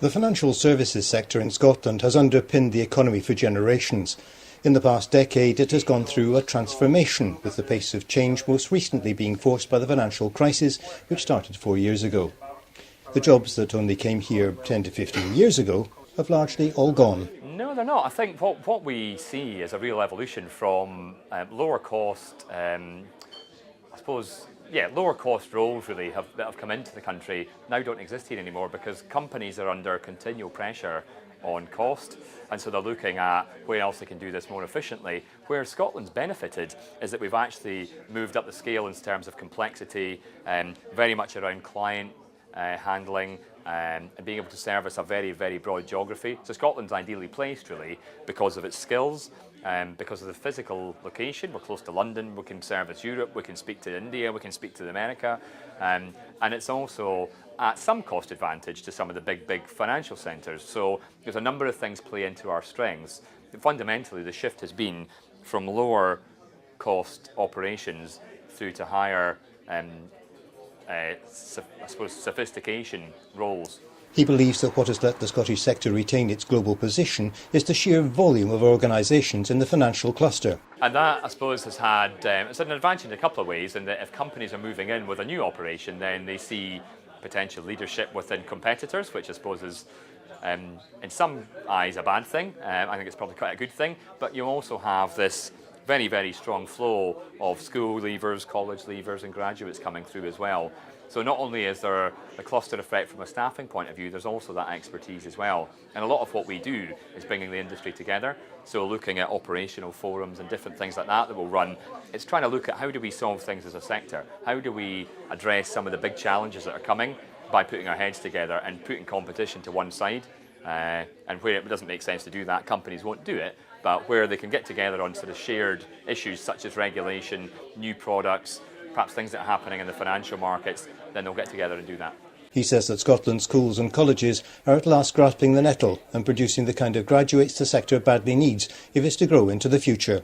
The financial services sector in Scotland has underpinned the economy for generations. In the past decade, it has gone through a transformation, with the pace of change most recently being forced by the financial crisis, which started 4 years ago. The jobs that only came here 10 to 15 years ago have largely all gone. No, they're not. I think what we see is a real evolution from lower cost, lower cost roles really that have come into the country now don't exist here anymore because companies are under continual pressure on cost, and so they're looking at where else they can do this more efficiently. Where Scotland's benefited is that we've actually moved up the scale in terms of complexity, very much around client handling, and being able to service a very, very broad geography. So Scotland's ideally placed really because of its skills, because of the physical location. We're close to London, we can service Europe, we can speak to India, we can speak to America, and it's also at some cost advantage to some of the big financial centres. So there's a number of things play into our strengths. Fundamentally, the shift has been from lower cost operations through to higher sophistication roles. He believes that what has let the Scottish sector retain its global position is the sheer volume of organisations in the financial cluster. And that, I suppose, has had it's an advantage in a couple of ways, in that if companies are moving in with a new operation, then they see potential leadership within competitors, which I suppose is, in some eyes, a bad thing. I think it's probably quite a good thing, but you also have this very, very strong flow of school leavers, college leavers and graduates coming through as well. So not only is there a cluster effect from a staffing point of view, there's also that expertise as well. And a lot of what we do is bringing the industry together. So looking at operational forums and different things like that we'll run, it's trying to look at how do we solve things as a sector? How do we address some of the big challenges that are coming by putting our heads together and putting competition to one side? And where it doesn't make sense to do that, companies won't do it. But where they can get together on sort of shared issues such as regulation, new products, perhaps things that are happening in the financial markets, then they'll get together and do that. He says that Scotland's schools and colleges are at last grasping the nettle and producing the kind of graduates the sector badly needs if it's to grow into the future.